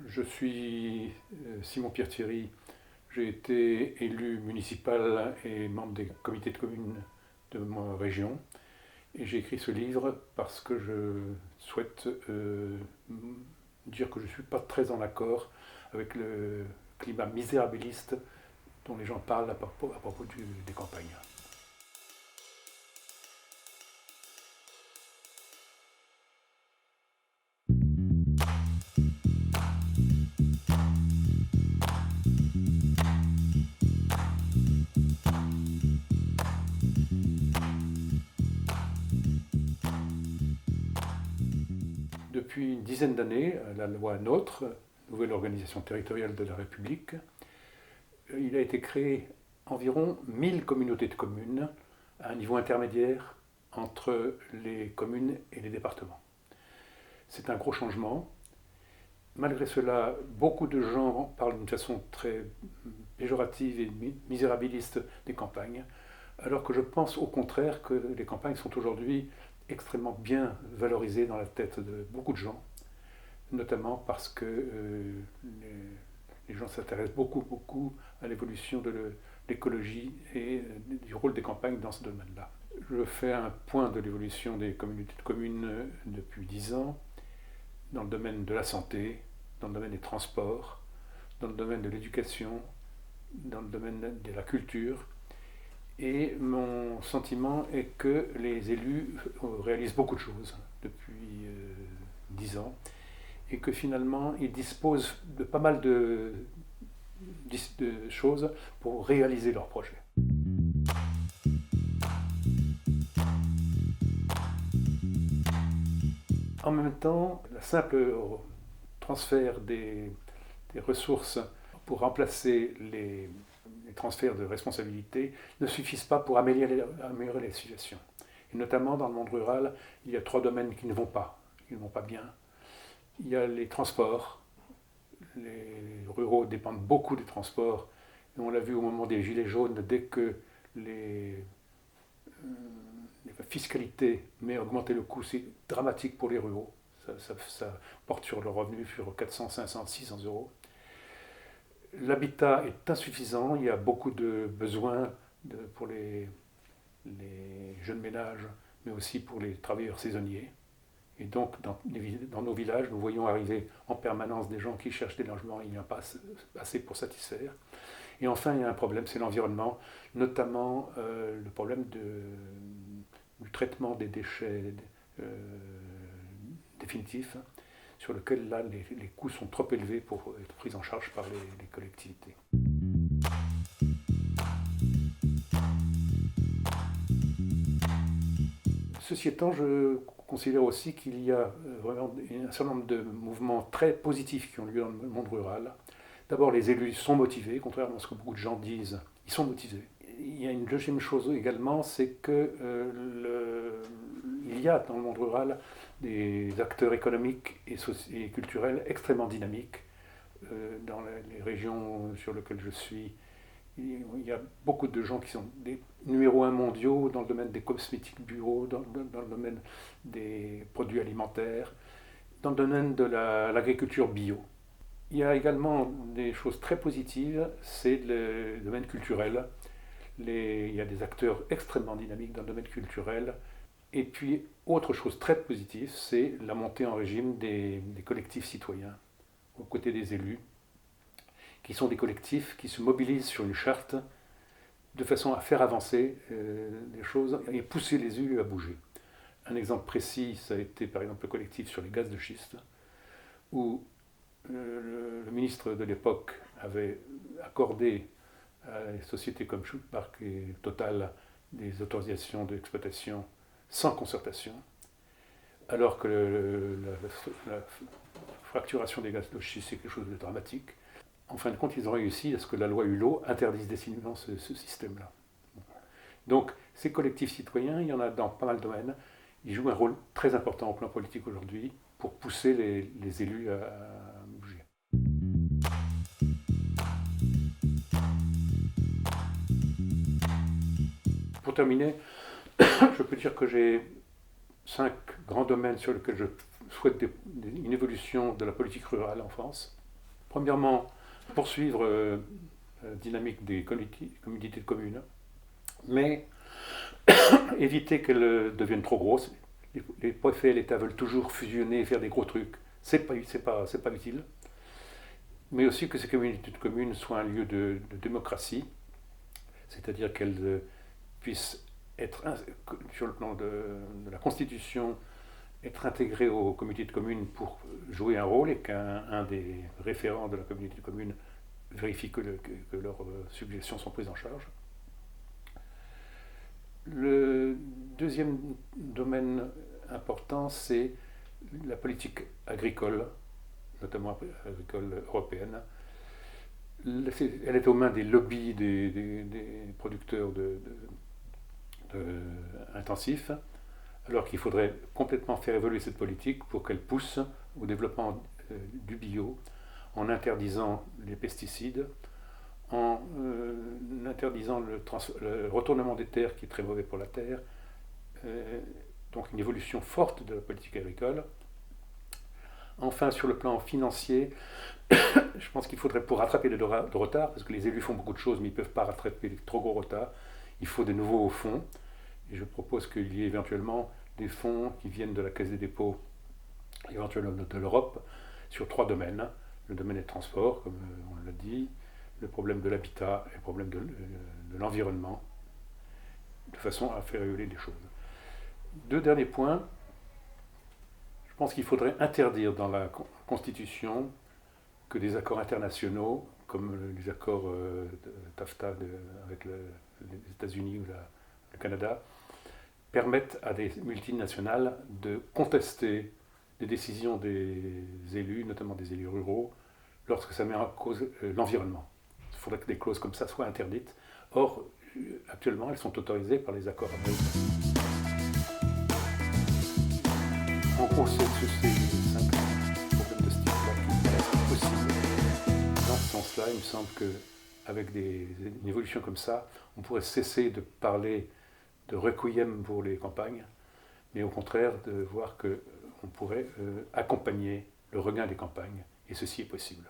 Je suis Simon-Pierre Thierry. J'ai été élu municipal et membre des comités de communes de ma région. Et j'ai écrit ce livre parce que je souhaite dire que je ne suis pas très en accord avec le climat misérabiliste dont les gens parlent à propos des campagnes. Depuis une dizaine d'années, la loi NOTRe, nouvelle organisation territoriale de la République, il a été créé environ 1000 communautés de communes à un niveau intermédiaire entre les communes et les départements. C'est un gros changement. Malgré cela, beaucoup de gens parlent d'une façon très péjorative et misérabiliste des campagnes, alors que je pense au contraire que les campagnes sont aujourd'hui extrêmement bien valorisées dans la tête de beaucoup de gens, notamment parce que les gens s'intéressent beaucoup à l'évolution de l'écologie et du rôle des campagnes dans ce domaine-là. Je fais un point de l'évolution des communautés de communes depuis 10 ans, dans le domaine de la santé, dans le domaine des transports, dans le domaine de l'éducation, dans le domaine de la culture. Et mon sentiment est que les élus réalisent beaucoup de choses depuis 10 ans et que finalement ils disposent de pas mal de choses pour réaliser leurs projets. En même temps, le simple transfert des ressources pour remplacer les transferts de responsabilité ne suffisent pas pour améliorer la situation. Et notamment dans le monde rural, il y a 3 domaines qui ne vont pas bien. Il y a les transports. Les ruraux dépendent beaucoup des transports. Et on l'a vu au moment des Gilets jaunes, dès que la fiscalité met à augmenter le coût, c'est dramatique pour les ruraux. Ça porte sur le revenu sur 400, 500, 600 euros. L'habitat est insuffisant, il y a beaucoup de besoins pour les jeunes ménages, mais aussi pour les travailleurs saisonniers. Et donc, dans nos villages, nous voyons arriver en permanence des gens qui cherchent des logements, il n'y en a pas assez pour satisfaire. Et enfin, il y a un problème, c'est l'environnement, notamment le problème du traitement des déchets définitifs, sur lequel là, les coûts sont trop élevés pour être pris en charge par les collectivités. Ceci étant, je considère aussi qu'il y a vraiment un certain nombre de mouvements très positifs qui ont lieu dans le monde rural. D'abord, les élus sont motivés, contrairement à ce que beaucoup de gens disent, ils sont motivés. Il y a une deuxième chose également, c'est qu'il y a dans le monde rural des acteurs économiques et culturels extrêmement dynamiques. Dans les régions sur lesquelles je suis, il y a beaucoup de gens qui sont des numéros 1 mondiaux dans le domaine des cosmétiques bureaux, dans le domaine des produits alimentaires, dans le domaine de l'agriculture bio. Il y a également des choses très positives, c'est le domaine culturel. Il y a des acteurs extrêmement dynamiques dans le domaine culturel. Et puis, autre chose très positive, c'est la montée en régime des collectifs citoyens, aux côtés des élus, qui sont des collectifs qui se mobilisent sur une charte de façon à faire avancer les choses et pousser les élus à bouger. Un exemple précis, ça a été par exemple le collectif sur les gaz de schiste, où le ministre de l'époque avait accordé à des sociétés comme Schuttpark et Total des autorisations d'exploitation sans concertation, alors que la fracturation des gaz de schiste, c'est quelque chose de dramatique. En fin de compte, ils ont réussi à ce que la loi Hulot interdise définitivement ce système-là. Donc, ces collectifs citoyens, il y en a dans pas mal de domaines. Ils jouent un rôle très important au plan politique aujourd'hui pour pousser les élus à bouger. Pour terminer, je peux dire que j'ai 5 grands domaines sur lesquels je souhaite une évolution de la politique rurale en France. Premièrement, poursuivre la dynamique des communautés de communes, mais éviter qu'elles deviennent trop grosses. Les préfets et l'État veulent toujours fusionner et faire des gros trucs. C'est pas utile. Mais aussi que ces communautés de communes soient un lieu de démocratie, c'est-à-dire qu'elles puissent être, sur le plan de la Constitution, être intégrées aux communautés de communes pour jouer un rôle et qu'un des référents de la communauté de communes vérifie que leurs suggestions sont prises en charge. Le deuxième domaine important, c'est la politique agricole, notamment agricole européenne. Elle est aux mains des lobbies des producteurs intensifs, alors qu'il faudrait complètement faire évoluer cette politique pour qu'elle pousse au développement du bio, en interdisant les pesticides, en interdisant le retournement des terres qui est très mauvais pour la terre, donc une évolution forte de la politique agricole. Enfin, sur le plan financier, je pense qu'il faudrait, pour rattraper le retard, parce que les élus font beaucoup de choses, mais ils ne peuvent pas rattraper les trop gros retards, il faut de nouveaux fonds. Et je propose qu'il y ait éventuellement des fonds qui viennent de la Caisse des dépôts, éventuellement de l'Europe, sur 3 domaines. Le domaine des transports, comme on l'a dit, le problème de l'habitat et le problème de l'environnement, de façon à faire évoluer les choses. 2 derniers points. Je pense qu'il faudrait interdire dans la Constitution que des accords internationaux, comme les accords de TAFTA avec les États-Unis ou le Canada, permettent à des multinationales de contester les décisions des élus, notamment des élus ruraux, lorsque ça met en cause l'environnement. Il faudrait que des clauses comme ça soient interdites. Or, actuellement, elles sont autorisées par les accords américains. En gros, c'est ces 5 problèmes de ce type-là qui paraissent possibles. Dans ce sens-là, il me semble qu'avec une évolution comme ça, on pourrait cesser de parler de requiem pour les campagnes, mais au contraire de voir qu'on pourrait accompagner le regain des campagnes, et ceci est possible.